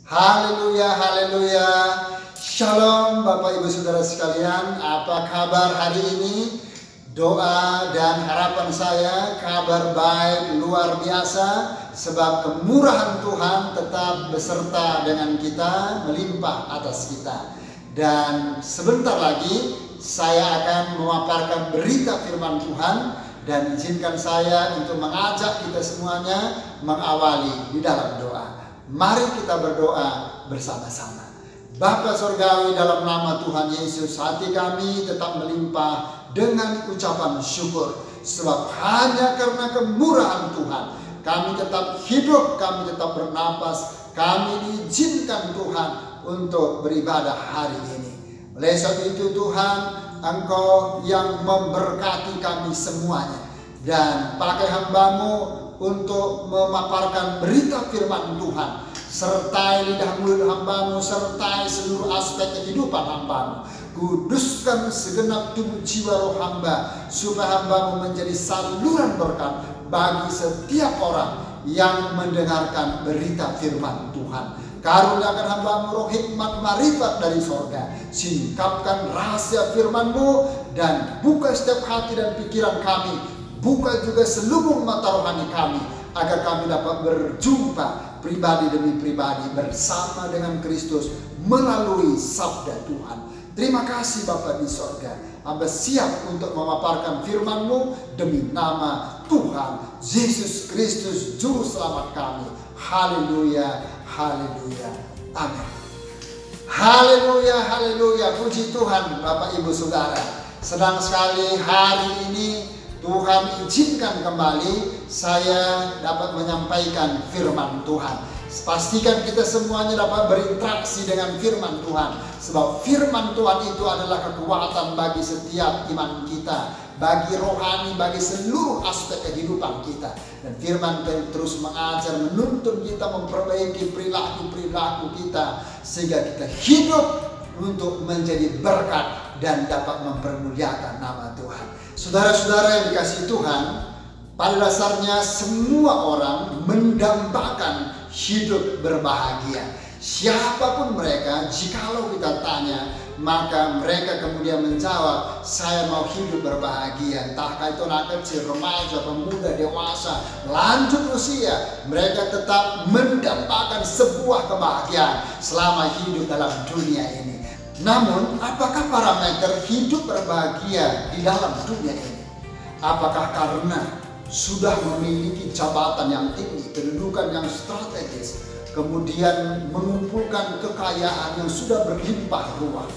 Haleluya, haleluya. Shalom Bapak Ibu Saudara sekalian, apa kabar hari ini? Doa dan harapan saya kabar baik luar biasa, sebab kemurahan Tuhan tetap beserta dengan kita, melimpah atas kita. Dan sebentar lagi saya akan memaparkan berita firman Tuhan, dan izinkan saya untuk mengajak kita semuanya mengawali di dalam doa. Mari kita berdoa bersama-sama. Bapa Surgawi, dalam nama Tuhan Yesus, hati kami tetap melimpah dengan ucapan syukur. Sebab hanya karena kemurahan Tuhan kami tetap hidup, kami tetap bernapas, kami diizinkan Tuhan untuk beribadah hari ini. Oleh sebab itu Tuhan, Engkau yang memberkati kami semuanya. Dan pakai hamba-Mu untuk memaparkan berita firman Tuhan. Sertai lidah mulut hamba-Mu, sertai seluruh aspek kehidupan hamba-Mu. Kuduskan segenap tubuh jiwa roh hamba, supaya hamba-Mu menjadi saluran berkat bagi setiap orang yang mendengarkan berita firman Tuhan. Karuniakan hamba-Mu roh hikmat marifat dari sorga. Singkapkan rahasia firman-Mu dan buka setiap hati dan pikiran kami. Buka juga selubung mata rohani kami, agar kami dapat berjumpa pribadi demi pribadi bersama dengan Kristus melalui sabda Tuhan. Terima kasih Bapa di sorga. Hamba siap untuk memaparkan firman-Mu demi nama Tuhan Yesus Kristus Juru Selamat kami. Haleluya, haleluya, amin. Haleluya, haleluya, puji Tuhan Bapak Ibu Saudara. Senang sekali hari ini Tuhan izinkan kembali saya dapat menyampaikan firman Tuhan. Pastikan kita semuanya dapat berinteraksi dengan firman Tuhan. Sebab firman Tuhan itu adalah kekuatan bagi setiap iman kita, bagi rohani, bagi seluruh aspek kehidupan kita. Dan firman terus mengajar, menuntun kita memperbaiki perilaku-perilaku kita, sehingga kita hidup untuk menjadi berkat dan dapat mempermuliakan nama Tuhan. Saudara-saudara yang dikasihi Tuhan, pada dasarnya semua orang mendambakan hidup berbahagia. Siapapun mereka, jikalau kita tanya, maka mereka kemudian menjawab, saya mau hidup berbahagia. Entahkah itu anak kecil, remaja, pemuda, dewasa, lanjut usia, mereka tetap mendambakan sebuah kebahagiaan selama hidup dalam dunia ini. Namun, apakah parameter hidup berbahagia di dalam dunia ini? Apakah karena sudah memiliki jabatan yang tinggi, kedudukan yang strategis, kemudian mengumpulkan kekayaan yang sudah berlimpah ruah?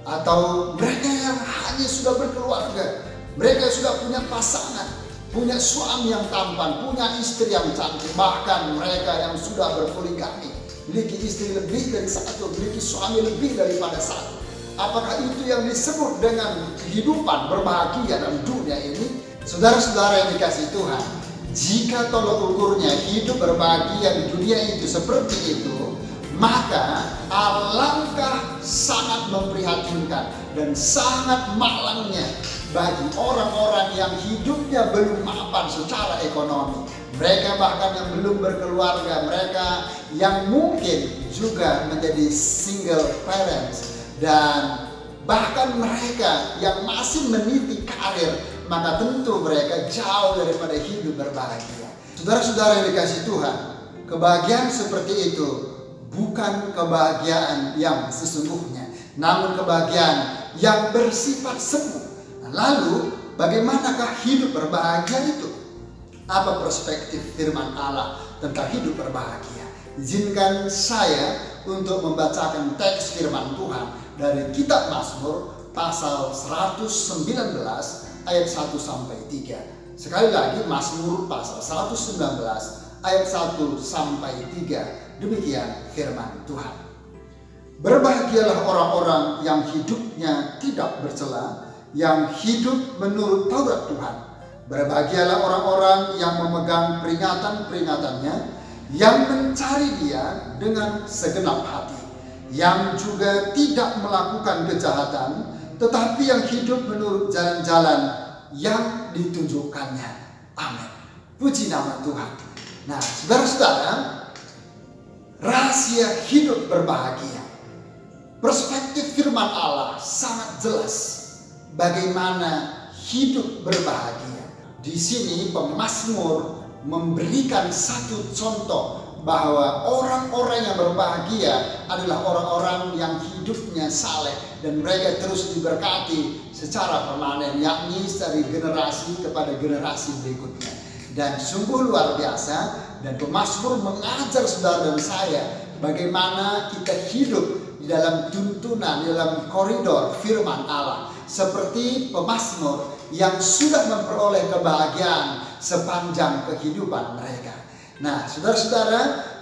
Atau mereka yang hanya sudah berkeluarga, mereka sudah punya pasangan, punya suami yang tampan, punya istri yang cantik, bahkan mereka yang sudah berpoligami, memiliki istri lebih dari satu, memiliki suami lebih daripada satu. Apakah itu yang disebut dengan kehidupan berbahagia dalam dunia ini? Saudara-saudara yang dikasihi Tuhan, jika tolok ukurnya hidup berbahagia di dunia itu seperti itu, maka alangkah sangat memprihatinkan dan sangat malangnya bagi orang-orang yang hidupnya belum mapan secara ekonomi. Mereka bahkan yang belum berkeluarga, mereka yang mungkin juga menjadi single parents, dan bahkan mereka yang masih meniti karir, maka tentu mereka jauh daripada hidup berbahagia. Saudara-saudara yang dikasihi Tuhan, kebahagiaan seperti itu bukan kebahagiaan yang sesungguhnya, namun kebahagiaan yang bersifat semu. Lalu bagaimanakah hidup berbahagia itu? Apa perspektif firman Allah tentang hidup berbahagia? Izinkan saya untuk membacakan teks firman Tuhan dari kitab Mazmur pasal 119 ayat 1 sampai 3. Sekali lagi, Mazmur pasal 119 ayat 1 sampai 3. Demikian firman Tuhan. Berbahagialah orang-orang yang hidupnya tidak bercela, yang hidup menurut Taurat Tuhan. Berbahagialah orang-orang yang memegang peringatan-peringatannya, yang mencari Dia dengan segenap hati, yang juga tidak melakukan kejahatan, tetapi yang hidup menurut jalan-jalan yang ditunjukkannya. Amin. Puji nama Tuhan. Nah, saudara-saudara, rahasia hidup berbahagia. Perspektif firman Allah sangat jelas bagaimana hidup berbahagia. Di sini pemazmur memberikan satu contoh bahwa orang-orang yang berbahagia adalah orang-orang yang hidupnya saleh dan mereka terus diberkati secara permanen, yakni dari generasi kepada generasi berikutnya. Dan sungguh luar biasa, dan pemazmur mengajar saudara dan saya bagaimana kita hidup di dalam tuntunan, di dalam koridor firman Allah, seperti pemazmur yang sudah memperoleh kebahagiaan sepanjang kehidupan mereka. Nah, saudara-saudara,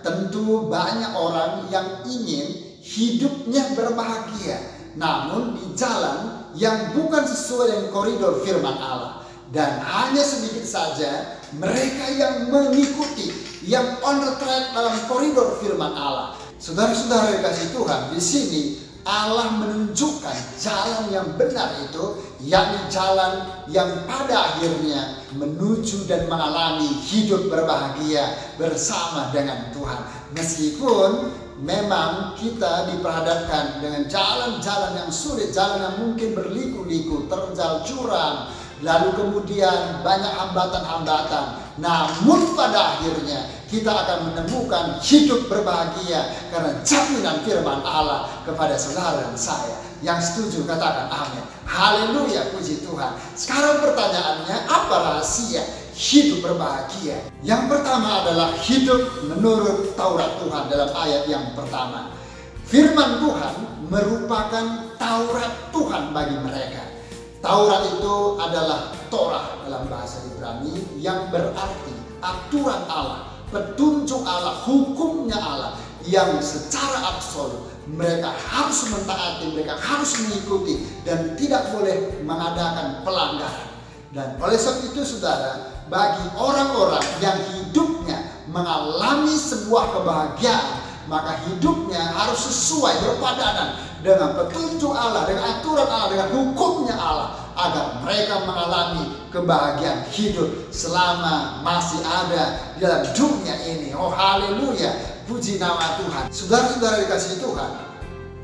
tentu banyak orang yang ingin hidupnya berbahagia, namun di jalan yang bukan sesuai dengan koridor firman Allah. Dan hanya sedikit saja mereka yang mengikuti, yang on the track dalam koridor firman Allah. Saudara-saudara dikasih Tuhan, di sini Allah menunjukkan jalan yang benar itu, yakni jalan yang pada akhirnya menuju dan mengalami hidup berbahagia bersama dengan Tuhan. Meskipun memang kita diperhadapkan dengan jalan-jalan yang sulit, jalan yang mungkin berliku-liku, terjal curam, lalu kemudian banyak hambatan-hambatan. Namun pada akhirnya kita akan menemukan hidup berbahagia karena jaminan firman Allah kepada saudara dan saya. Yang setuju katakan amin. Haleluya, puji Tuhan. Sekarang pertanyaannya, apa rahasia hidup berbahagia? Yang pertama adalah hidup menurut Taurat Tuhan dalam ayat yang pertama. Firman Tuhan merupakan Taurat Tuhan bagi mereka. Taurat itu adalah Torah dalam bahasa Ibrani yang berarti aturan Allah, petunjuk Allah, hukumnya Allah yang secara absolut mereka harus mentaati, mereka harus mengikuti dan tidak boleh mengadakan pelanggaran. Dan oleh sebab itu saudara, bagi orang-orang yang hidupnya mengalami sebuah kebahagiaan, maka hidupnya harus sesuai berpadanan dengan petunjuk Allah, dengan aturan Allah, dengan hukumnya Allah, agar mereka mengalami kebahagiaan hidup selama masih ada di dalam dunia ini. Oh haleluya, puji nama Tuhan. Saudara-saudara dikasihi Tuhan,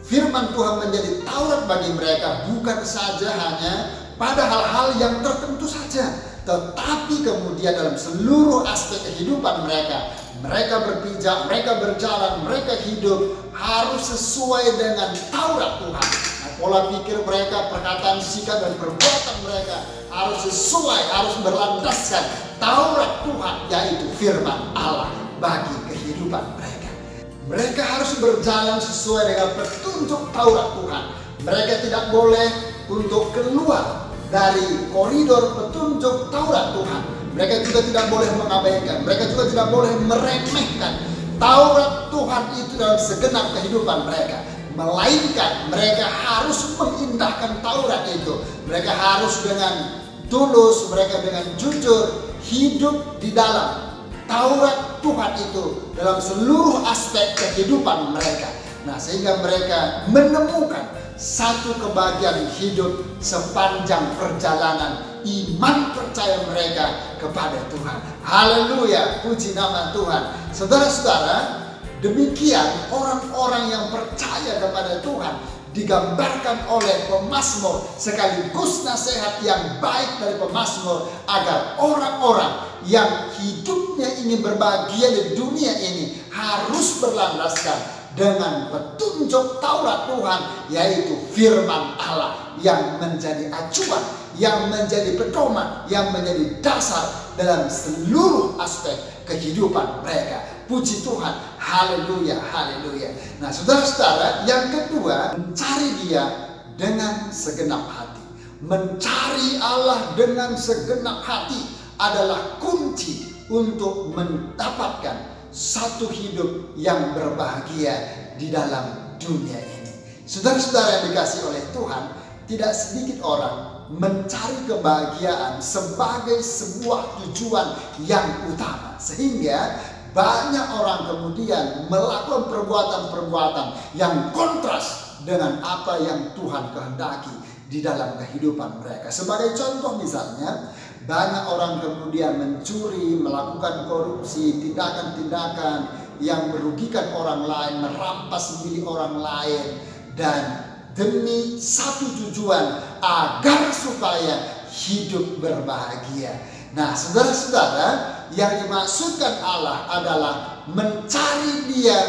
firman Tuhan menjadi Taurat bagi mereka bukan saja hanya pada hal-hal yang tertentu saja, tetapi kemudian dalam seluruh aspek kehidupan mereka, mereka berpijak, mereka berjalan, mereka hidup harus sesuai dengan Taurat Tuhan. Nah, pola pikir mereka, perkataan, sikap, dan perbuatan mereka harus sesuai, harus berlandaskan Taurat Tuhan, yaitu firman Allah bagi kehidupan mereka. Mereka harus berjalan sesuai dengan petunjuk Taurat Tuhan. Mereka tidak boleh untuk keluar dari koridor petunjuk Taurat Tuhan. Mereka juga tidak boleh mengabaikan, mereka juga tidak boleh meremehkan Taurat Tuhan itu dalam segenap kehidupan mereka. Melainkan mereka harus mengindahkan Taurat itu. Mereka harus dengan tulus, mereka dengan jujur hidup di dalam Taurat Tuhan itu dalam seluruh aspek kehidupan mereka. Nah, sehingga mereka menemukan satu kebahagiaan hidup sepanjang perjalanan iman percaya mereka kepada Tuhan. Haleluya, puji nama Tuhan. Saudara-saudara, demikian orang-orang yang percaya kepada Tuhan digambarkan oleh pemazmur, sekaligus nasihat yang baik dari pemazmur agar orang-orang yang hidupnya ingin berbahagia di dunia ini harus berlandaskan dengan petunjuk Taurat Tuhan, yaitu firman Allah yang menjadi acuan, yang menjadi pedoman, yang menjadi dasar dalam seluruh aspek kehidupan mereka. Puji Tuhan, haleluya, haleluya. Nah, saudara-saudara, yang kedua, mencari Dia dengan segenap hati. Mencari Allah dengan segenap hati adalah kunci untuk mendapatkan satu hidup yang berbahagia di dalam dunia ini. Saudara-saudara yang dikasihi oleh Tuhan, tidak sedikit orang mencari kebahagiaan sebagai sebuah tujuan yang utama, sehingga banyak orang kemudian melakukan perbuatan-perbuatan yang kontras dengan apa yang Tuhan kehendaki di dalam kehidupan mereka. Sebagai contoh misalnya, banyak orang kemudian mencuri, melakukan korupsi, tindakan-tindakan yang merugikan orang lain, merampas milik orang lain, dan demi satu tujuan agar supaya hidup berbahagia. Nah, saudara-saudara, yang dimaksudkan Allah adalah mencari Dia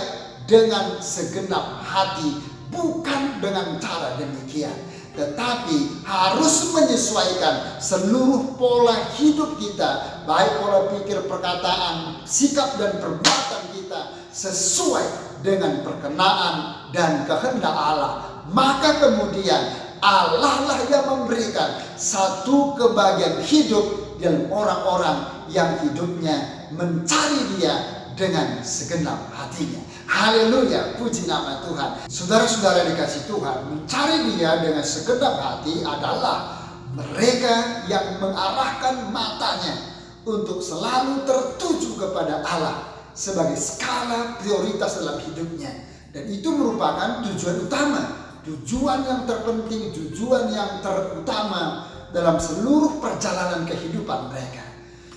dengan segenap hati, bukan dengan cara demikian, tetapi harus menyesuaikan seluruh pola hidup kita, baik pola pikir, perkataan, sikap dan perbuatan kita sesuai dengan perkenaan dan kehendak Allah. Maka kemudian Allah lah yang memberikan satu kebahagiaan hidup dalam orang-orang yang hidupnya mencari Dia dengan segenap hatinya. Haleluya, puji nama Tuhan. Saudara-saudara dikasih Tuhan, mencari Dia dengan segenap hati adalah mereka yang mengarahkan matanya untuk selalu tertuju kepada Allah sebagai skala prioritas dalam hidupnya. Dan itu merupakan tujuan utama, tujuan yang terpenting, tujuan yang terutama dalam seluruh perjalanan kehidupan mereka.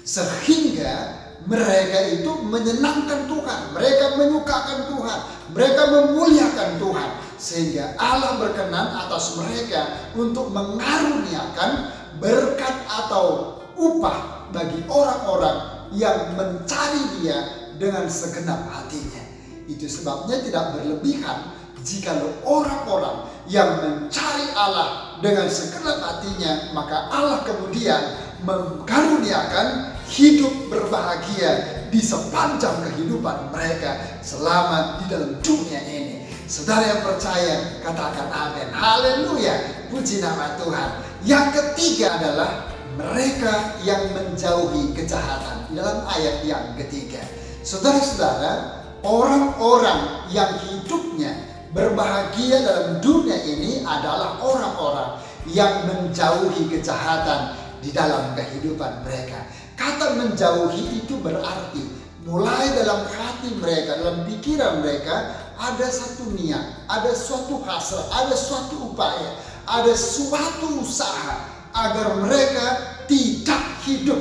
Sehingga mereka itu menyenangkan Tuhan, mereka menyukakan Tuhan, mereka memuliakan Tuhan. Sehingga Allah berkenan atas mereka untuk mengaruniakan berkat atau upah bagi orang-orang yang mencari Dia dengan segenap hatinya. Itu sebabnya tidak berlebihan jikalau orang-orang yang mencari Allah dengan segenap hatinya, maka Allah kemudian mengkaruniakan hidup berbahagia di sepanjang kehidupan mereka selama di dalam dunia ini. Saudara yang percaya, katakan amin. Haleluya, puji nama Tuhan. Yang ketiga adalah mereka yang menjauhi kejahatan. Dalam ayat yang ketiga, saudara-saudara, orang-orang yang hidupnya berbahagia dalam dunia ini adalah orang-orang yang menjauhi kejahatan di dalam kehidupan mereka. Kata menjauhi itu berarti mulai dalam hati mereka, dalam pikiran mereka ada satu niat, ada suatu hasrat, ada suatu upaya, ada suatu usaha agar mereka tidak hidup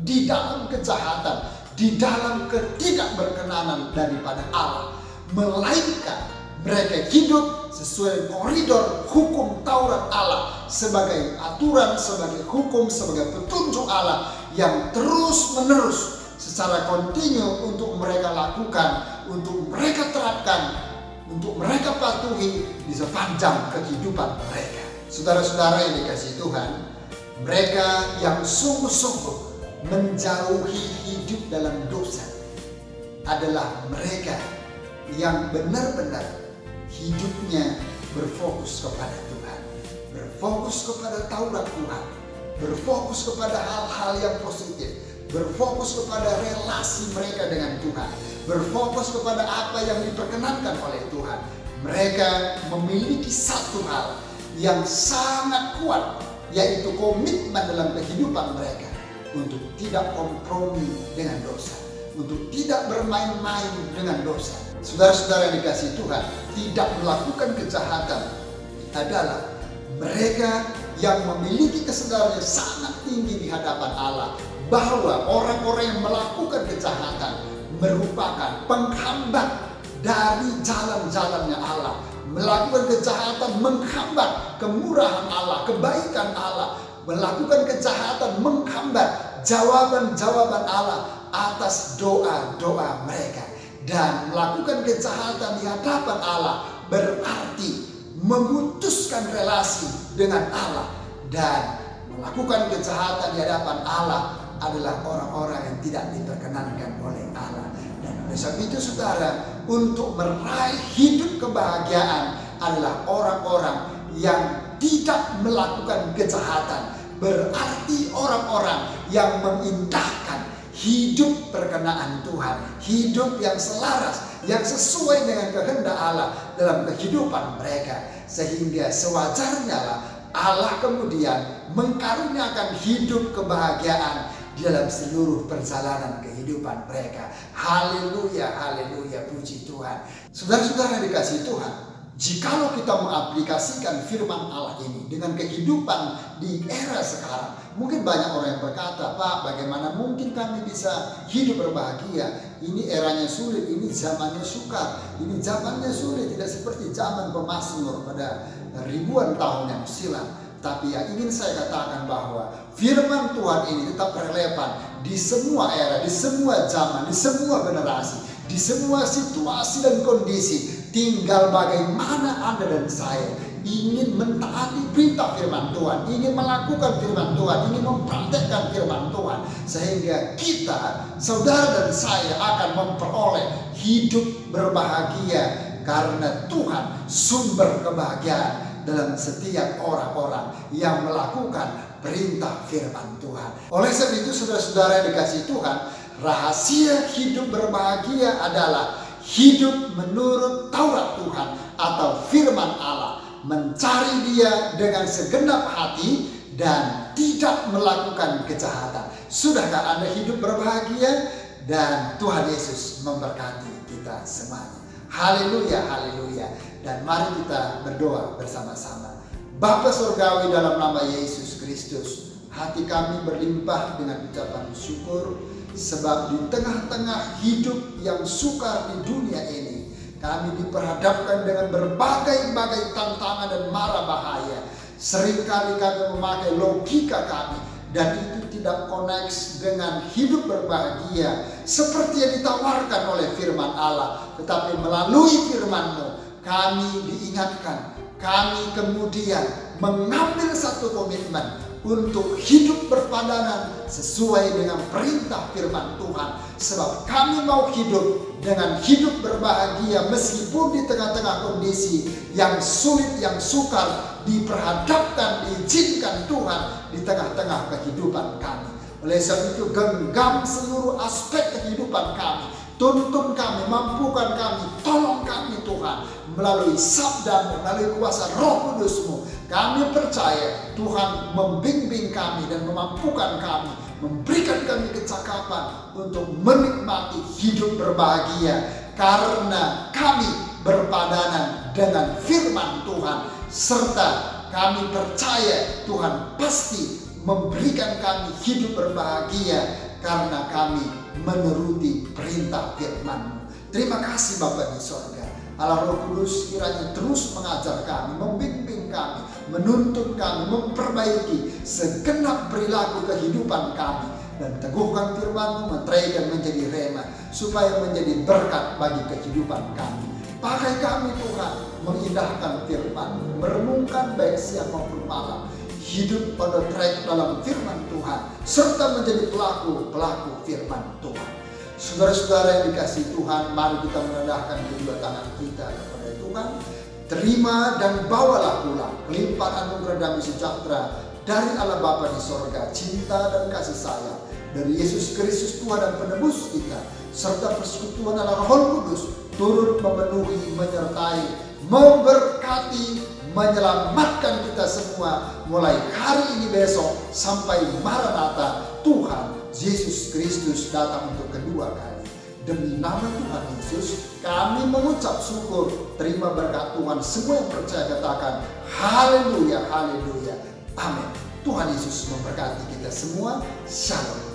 di dalam kejahatan, di dalam ketidakberkenanan daripada Allah, melainkan mereka hidup sesuai koridor hukum Taurat Allah sebagai aturan, sebagai hukum, sebagai petunjuk Allah yang terus-menerus secara kontinu untuk mereka lakukan, untuk mereka terapkan, untuk mereka patuhi di sepanjang kehidupan mereka. Saudara-saudara yang dikasihi Tuhan, mereka yang sungguh-sungguh menjauhi hidup dalam dosa adalah mereka yang benar-benar hidupnya berfokus kepada Tuhan, berfokus kepada Taurat Tuhan, berfokus kepada hal-hal yang positif, berfokus kepada relasi mereka dengan Tuhan, berfokus kepada apa yang diperkenankan oleh Tuhan. Mereka memiliki satu hal yang sangat kuat, yaitu komitmen dalam kehidupan mereka untuk tidak kompromi dengan dosa, untuk tidak bermain-main dengan dosa. Saudara-saudara yang dikasihi Tuhan, tidak melakukan kejahatan adalah mereka yang memiliki kesadaran yang sangat tinggi di hadapan Allah bahwa orang-orang yang melakukan kejahatan merupakan penghambat dari jalan-jalannya Allah. Melakukan kejahatan menghambat kemurahan Allah, kebaikan Allah. Melakukan kejahatan menghambat jawaban-jawaban Allah atas doa-doa mereka. Dan melakukan kejahatan di hadapan Allah berarti memutuskan relasi dengan Allah. Dan melakukan kejahatan di hadapan Allah adalah orang-orang yang tidak diperkenankan oleh Allah. Dan oleh sebab itu saudara, untuk meraih hidup kebahagiaan adalah orang-orang yang tidak melakukan kejahatan. Berarti orang-orang yang mengindahkan hidup perkenaan Tuhan, hidup yang selaras, yang sesuai dengan kehendak Allah dalam kehidupan mereka. Sehingga sewajarnya lah Allah kemudian mengkaruniakan hidup kebahagiaan di dalam seluruh perjalanan kehidupan mereka. Haleluya, haleluya, puji Tuhan. Saudara-saudara dikasihi Tuhan, jikalau kita mengaplikasikan firman Allah ini dengan kehidupan di era sekarang, mungkin banyak orang yang berkata, Pak, bagaimana mungkin kami bisa hidup berbahagia? Ini eranya sulit, ini zamannya sukar, ini zamannya sulit, tidak seperti zaman pemazmur pada ribuan tahun yang silam. Tapi yang ingin saya katakan bahwa firman Tuhan ini tetap relevan di semua era, di semua zaman, di semua generasi, di semua situasi dan kondisi. Tinggal bagaimana Anda dan saya ingin mentaati perintah firman Tuhan, ingin melakukan firman Tuhan, ingin mempraktekkan firman Tuhan, sehingga kita, saudara dan saya, akan memperoleh hidup berbahagia, karena Tuhan sumber kebahagiaan dalam setiap orang-orang yang melakukan perintah firman Tuhan. Oleh sebab itu, saudara-saudara yang dikasihi Tuhan, rahasia hidup berbahagia adalah hidup menurut Taurat Tuhan atau firman Allah, mencari Dia dengan segenap hati dan tidak melakukan kejahatan. Sudahkah Anda hidup berbahagia? Dan Tuhan Yesus memberkati kita semuanya. Haleluya, haleluya. Dan mari kita berdoa bersama-sama. Bapa Surgawi, dalam nama Yesus Kristus, hati kami berlimpah dengan ucapan syukur, sebab di tengah-tengah hidup yang sukar di dunia ini, kami diperhadapkan dengan berbagai-bagai tantangan dan mara bahaya. Seringkali kami memakai logika kami, dan itu tidak koneks dengan hidup berbahagia seperti yang ditawarkan oleh firman Allah. Tetapi melalui firman-Mu, kami diingatkan, kami kemudian mengambil satu komitmen untuk hidup berpadanan sesuai dengan perintah firman Tuhan. Sebab kami mau hidup dengan hidup berbahagia meskipun di tengah-tengah kondisi yang sulit, yang sukar, diperhadapkan, diizinkan Tuhan di tengah-tengah kehidupan kami. Oleh sebab itu, genggam seluruh aspek kehidupan kami, tuntun kami, mampukan kami, tolong kami Tuhan, melalui sabda-Mu, melalui kuasa Roh Kudus-Mu. Kami percaya Tuhan membimbing kami dan memampukan kami, memberikan kami kecakapan untuk menikmati hidup berbahagia, karena kami berpadanan dengan firman Tuhan, serta kami percaya Tuhan pasti memberikan kami hidup berbahagia karena kami menuruti perintah firman-Mu. Terima kasih Bapa di sorga. Allah Roh Kudus kiranya terus mengajar kami, membimbing kami, menuntun kami, memperbaiki segenap perilaku kehidupan kami, dan teguhkan firman-Mu, meteraikan menjadi rema, supaya menjadi berkat bagi kehidupan kami. Pakai kami Tuhan, mengindahkan firman-Mu, merenungkan baik siang maupun malam, hidup pada track dalam firman Tuhan, serta menjadi pelaku-pelaku firman Tuhan. Saudara-saudara yang dikasihi Tuhan, mari kita merendahkan kedua tangan kita kepada Tuhan. Terima dan bawalah pulang kelimpahan anugerah damai sejahtera dari Allah Bapa di sorga, cinta dan kasih sayang dari Yesus Kristus Tuhan dan penebus kita, serta persekutuan Allah Roh Kudus turut memenuhi, menyertai, memberkati, menyelamatkan kita semua mulai hari ini, besok, sampai Maranatha Tuhan Yesus Kristus datang untuk kedua kali. Demi nama Tuhan Yesus, kami mengucap syukur. Terima berkat Tuhan. Semua yang percaya katakan haleluya, haleluya, amin. Tuhan Yesus memberkati kita semua. Shalom.